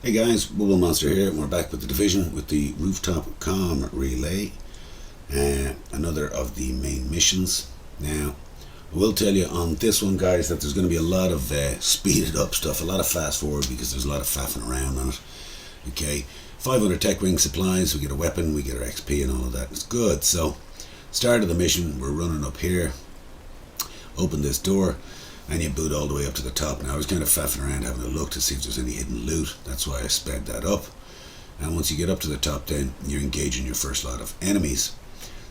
Hey guys, Wubblemonster here, and we're back with the Division with the Rooftop Comm Relay, another of the main missions. Now, I will tell you on this one, guys, that there's going to be a lot of speeded up stuff, a lot of fast forward, because there's a lot of faffing around on it. Okay, 500 tech wing supplies, we get a weapon, we get our XP and all of that. It's good. So, start of the mission, we're running up here, open this door, and you boot all the way up to the top. Now I was kind of faffing around having a look to see if there's any hidden loot. That's why I sped that up. And once you get up to the top, then you're engaging your first lot of enemies.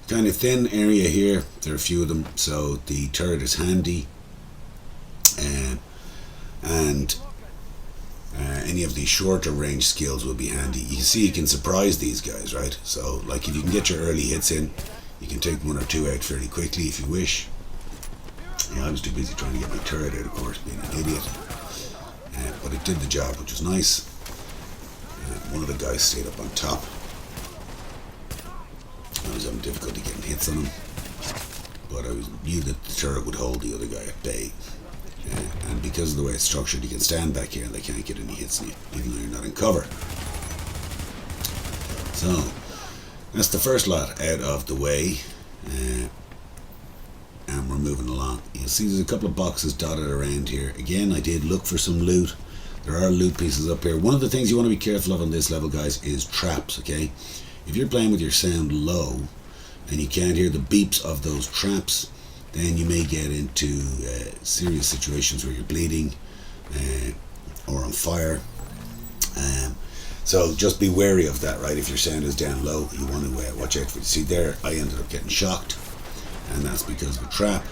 Kind of thin area here, there are a few of them, so the turret is handy, and any of the shorter range skills will be handy. You can see you can surprise these guys, right? So like if you can get your early hits in, you can take one or two out fairly quickly if you wish. Yeah, I was too busy trying to get my turret out, of course, being an idiot. But it did the job, which was nice. One of the guys stayed up on top. I was having difficulty getting hits on him, but I knew that the turret would hold the other guy at bay. And because of the way it's structured, you can stand back here and they can't get any hits on you, even though you're not in cover. So, that's the first lot out of the way. And we're moving along. You'll see there's a couple of boxes dotted around here. Again, I did look for some loot. There are loot pieces up here. One of the things you want to be careful of on this level, guys, is traps, okay? If you're playing with your sound low and you can't hear the beeps of those traps, then you may get into serious situations where you're bleeding or on fire. So just be wary of that, right? If your sound is down low, you want to watch out for it. See there, I ended up getting shocked, and that's because of a trap.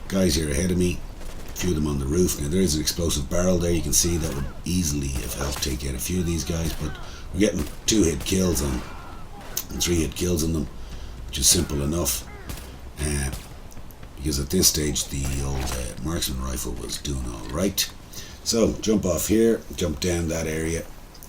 Guys here ahead of me, a few of them on the roof. Now there is an explosive barrel there, you can see that would easily have helped take out a few of these guys, but we're getting 2-hit kills on and 3-hit kills on them, which is simple enough, because at this stage the old marksman rifle was doing alright. So jump off here, jump down that area,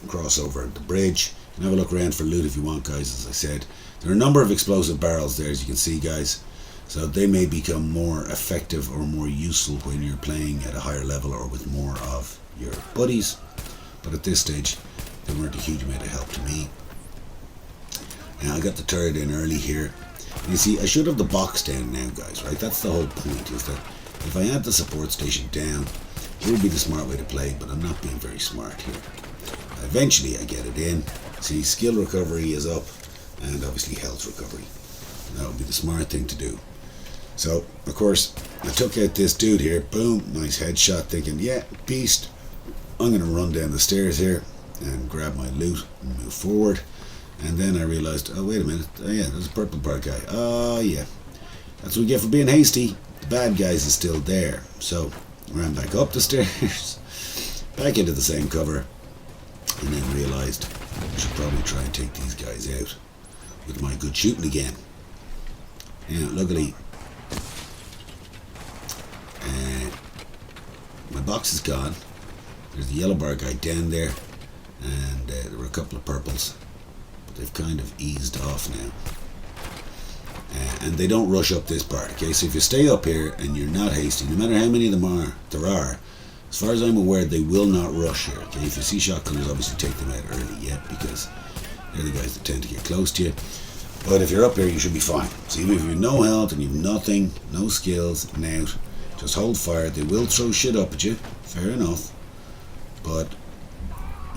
cross over the bridge, and have a look around for loot if you want, guys. As I said, there are a number of explosive barrels there, as you can see, guys. So they may become more effective or more useful when you're playing at a higher level or with more of your buddies. But at this stage, they weren't a huge amount of help to me. Now I got the turret in early here. And you see, I should have the box down now, guys, right? That's the whole point, is that if I had the support station down, it would be the smart way to play, but I'm not being very smart here. Eventually I get it in. See, skill recovery is up, and obviously health recovery. That would be the smart thing to do. So, of course, I took out this dude here. Boom, nice headshot, thinking, yeah, beast. I'm going to run down the stairs here and grab my loot and move forward. And then I realized, oh, wait a minute. Oh, yeah, there's a purple part guy. Oh, yeah. That's what we get for being hasty. The bad guys is still there. So, I ran back up the stairs, back into the same cover, and then realized I should probably try and take these guys out with my good shooting again. Yeah, luckily, my box is gone. There's the yellow bar guy down there, and there were a couple of purples, but they've kind of eased off now. And they don't rush up this part, okay? So if you stay up here and you're not hasty, no matter how many of them there are, as far as I'm aware, they will not rush here, okay? If you see shotgunners, obviously take them out early, yeah, because they're the guys that tend to get close to you. But if you're up here, you should be fine. So even if you have no health and you have nothing, no skills, and out, just hold fire. They will throw shit up at you, fair enough, but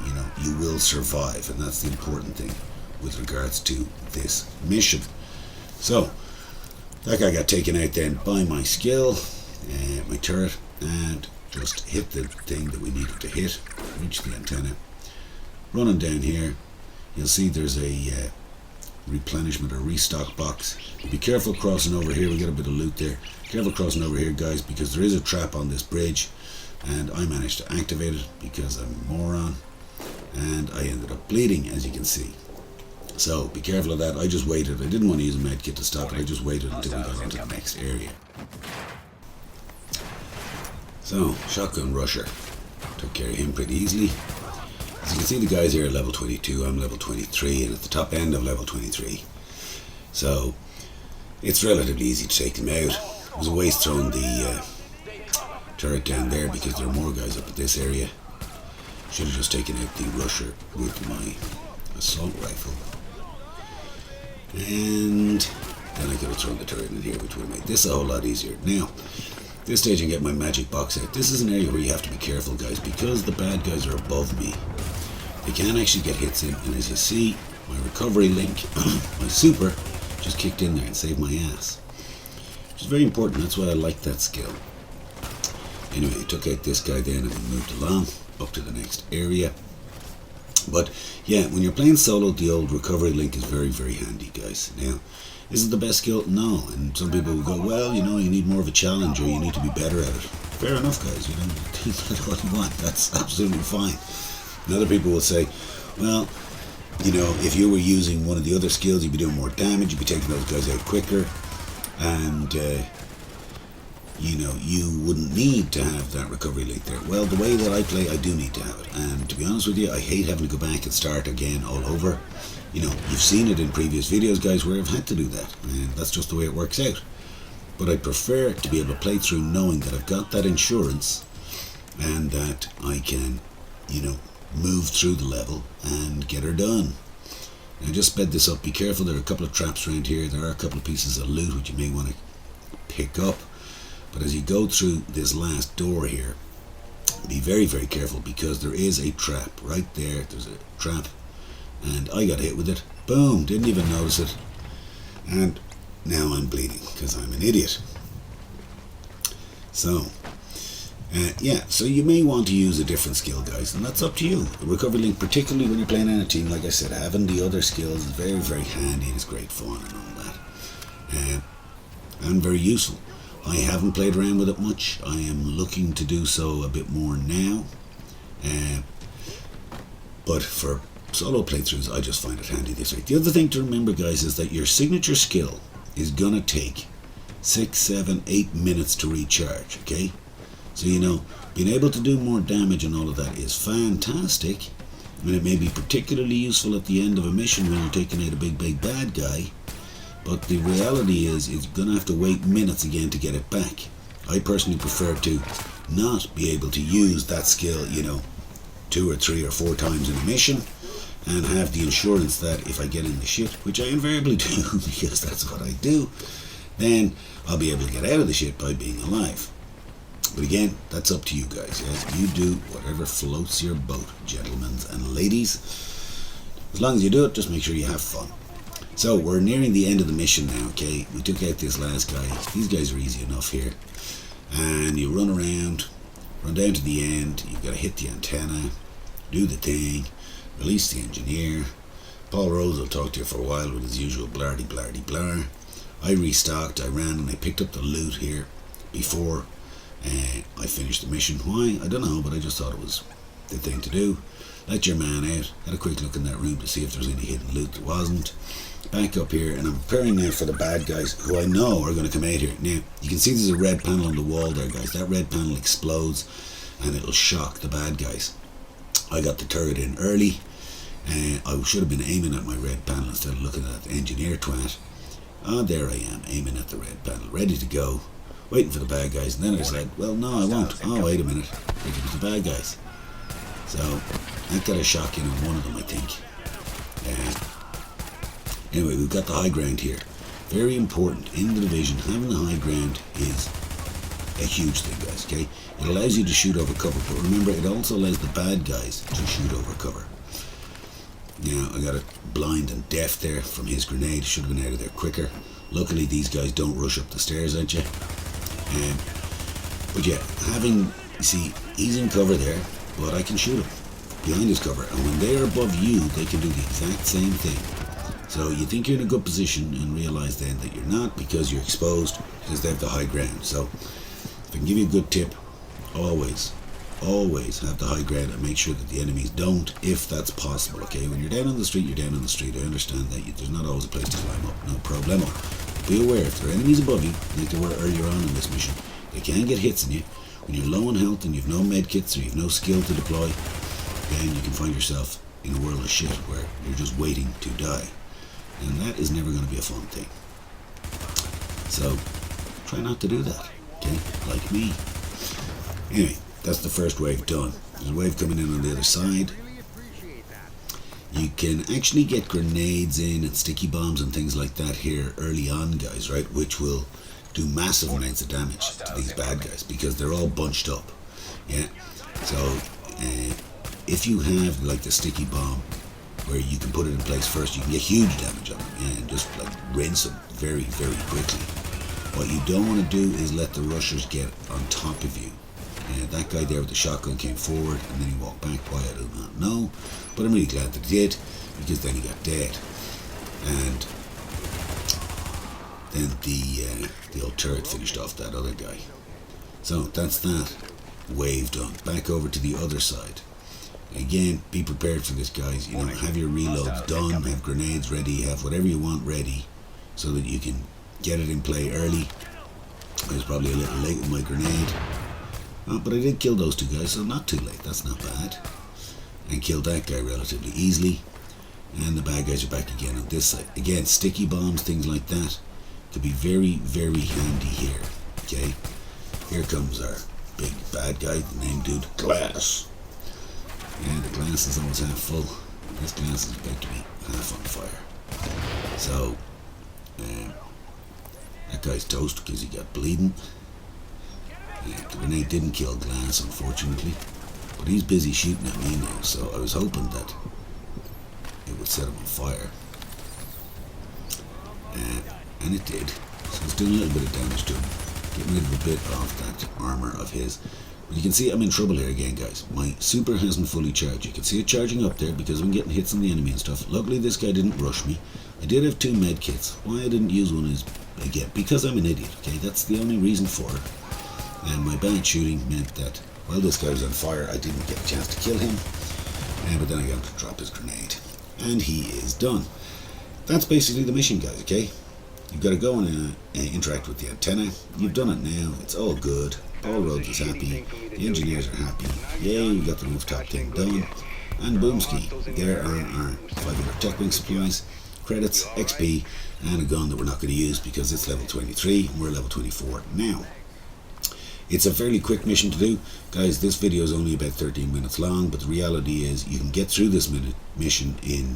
you know, you will survive, and that's the important thing with regards to this mission. So that guy got taken out then by my skill, my turret, and just hit the thing that we needed to hit, reach the antenna. Running down here, you'll see there's a replenishment or restock box. Be careful crossing over here. We got a bit of loot there. Careful crossing over here, guys, because there is a trap on this bridge, and I managed to activate it because I'm a moron, and I ended up bleeding, as you can see. So be careful of that. I just waited. I didn't want to use a med kit to stop it. I just waited until we got into the next area. So, shotgun rusher. Took care of him pretty easily. As you can see, the guys here are level 22, I'm level 23, and at the top end of level 23. So, it's relatively easy to take them out. It was a waste throwing the turret down there because there are more guys up at this area. Should have just taken out the rusher with my assault rifle. And then I could have thrown the turret in here, which would have made this a whole lot easier. Now, this stage I can get my magic box out. This is an area where you have to be careful, guys, because the bad guys are above me. They can actually get hits in, and as you see, my recovery link, my super, just kicked in there and saved my ass. Which is very important, that's why I like that skill. Anyway, I took out this guy then and we moved along up to the next area. But yeah, when you're playing solo, the old recovery link is very, very handy, guys. Now, is it the best skill? No. And some people will go, well, you know, you need more of a challenge or you need to be better at it. Fair enough, guys. You know, do what you want. That's absolutely fine. And other people will say, well, you know, if you were using one of the other skills, you'd be doing more damage, you'd be taking those guys out quicker, and you know, you wouldn't need to have that recovery link there. Well, the way that I play, I do need to have it, and to be honest with you, I hate having to go back and start again all over. You know, you've seen it in previous videos, guys, where I've had to do that, and that's just the way it works out. But I prefer to be able to play through knowing that I've got that insurance and that I can, you know, move through the level and get her done. Now just sped this up. Be careful, there are a couple of traps around here. There are a couple of pieces of loot which you may want to pick up. But as you go through this last door here, be very, very careful because there is a trap right there. There's a trap and I got hit with it. Boom, didn't even notice it. And now I'm bleeding because I'm an idiot. So yeah, so you may want to use a different skill, guys, and that's up to you. The recovery link, particularly when you're playing on a team, like I said, having the other skills is very, very handy and it's great fun and all that. And very useful. I haven't played around with it much. I am looking to do so a bit more now. But for solo playthroughs, I just find it handy this way. The other thing to remember, guys, is that your signature skill is going to take 6, 7, 8 minutes to recharge, okay? So, you know, being able to do more damage and all of that is fantastic. And it may be particularly useful at the end of a mission when you're taking out a big, big bad guy. But the reality is, it's going to have to wait minutes again to get it back. I personally prefer to not be able to use that skill, you know, 2 or 3 or 4 times in a mission. And have the assurance that if I get in the shit, which I invariably do, because that's what I do, then I'll be able to get out of the shit by being alive. But again, that's up to you guys. Yes? You do whatever floats your boat, gentlemen and ladies. As long as you do it, just make sure you have fun. So, we're nearing the end of the mission now, okay? We took out this last guy. These guys are easy enough here. And you run around, run down to the end. You've got to hit the antenna, do the thing, release the engineer. Paul Rose will talk to you for a while with his usual blardy blardy blar. I restocked, I ran, and I picked up the loot here before I finished the mission. Why? I don't know, but I just thought it was the thing to do. Let your man out. Had a quick look in that room to see if there's any hidden loot. There wasn't. Back up here, and I'm preparing now for the bad guys who I know are going to come out here. Now, you can see there's a red panel on the wall there, guys. That red panel explodes, and it'll shock the bad guys. I got the turret in early. I should have been aiming at my red panel instead of looking at the engineer twat. Ah, there I am, aiming at the red panel, ready to go. Waiting for the bad guys, and then I said, well, no, I won't. Oh, wait a minute. Thinking of the bad guys. So, that got a shock in on one of them, I think. Anyway, we've got the high ground here. Very important in the division. Having the high ground is a huge thing, guys, okay? It allows you to shoot over cover, but remember, it also allows the bad guys to shoot over cover. Now, I got it blind and deaf there from his grenade. Should have been out of there quicker. Luckily, these guys don't rush up the stairs at you. But yeah, you see, he's in cover there, but I can shoot him behind his cover. And when they're above you, they can do the exact same thing. So you think you're in a good position and realize then that you're not because you're exposed because they have the high ground. So if I can give you a good tip, always have the high ground and make sure that the enemies don't, if that's possible, okay? When you're down on the street, you're down on the street. I understand that there's not always a place to climb up, no problemo. Be aware, if there are enemies above you, like there were earlier on in this mission, they can get hits on you. When you're low on health and you've no med kits or you've no skill to deploy, then you can find yourself in a world of shit where you're just waiting to die. And that is never going to be a fun thing. So, try not to do that, okay? Like me. Anyway, that's the first wave done. There's a wave coming in on the other side. You can actually get grenades in and sticky bombs and things like that here early on, guys, right? Which will do massive amounts of damage to these bad guys because they're all bunched up. Yeah. So if you have like the sticky bomb where you can put it in place first, you can get huge damage on them, yeah, and just like rinse them very, very quickly. What you don't want to do is let the rushers get on top of you. That guy there with the shotgun came forward and then he walked back. Why, I do not know, but I'm really glad that he did, because then he got dead. And then the old turret finished off that other guy. So that's that wave done. Back over to the other side. Again, be prepared for this, guys. You know, have your reloads done, have grenades ready, have whatever you want ready, so that you can get it in play early. I was probably a little late with my grenade. But I did kill those two guys, so not too late, that's not bad. And killed that guy relatively easily. And the bad guys are back again on this side. Again, sticky bombs, things like that, could be very, very handy here. Okay, here comes our big bad guy, the name dude, Glass. And the glass is almost half full. This glass is about to be half on fire. So, that guy's toast because he got bleeding. The grenade didn't kill Glass, unfortunately, but he's busy shooting at me now, so I was hoping that it would set him on fire. And it did. So it's doing a little bit of damage to him, getting rid of a bit of that armor of his. But you can see I'm in trouble here again, guys. My super hasn't fully charged. You can see it charging up there because I'm getting hits on the enemy and stuff. Luckily this guy didn't rush me. I did have 2 med kits. Why I didn't use one is, again, because I'm an idiot, okay? That's the only reason for it. And my bad shooting meant that while this guy was on fire, I didn't get a chance to kill him. But then I got him to drop his grenade. And he is done. That's basically the mission, guys, okay? You've got to go and interact with the antenna. You've done it now. It's all good. All roads is happy. The engineers are happy. Yay, we got the rooftop thing done. And boomski. There are our 500 tech wing supplies, credits, XP, and a gun that we're not going to use because it's level 23 and we're level 24 now. It's a fairly quick mission to do. Guys, this video is only about 13 minutes long, but the reality is you can get through this mission in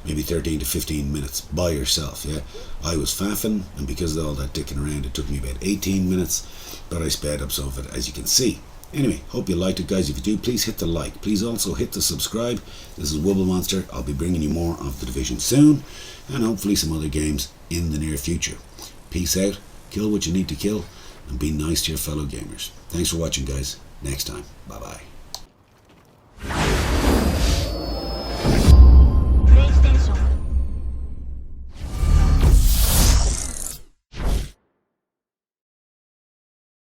maybe 13 to 15 minutes by yourself, yeah? I was faffing, and because of all that dicking around, it took me about 18 minutes, but I sped up some of it, as you can see. Anyway, hope you liked it, guys. If you do, please hit the like. Please also hit the subscribe. This is Wubblemonster. I'll be bringing you more of The Division soon, and hopefully some other games in the near future. Peace out, kill what you need to kill, and be nice to your fellow gamers. Thanks for watching, guys. Next time. Bye-bye.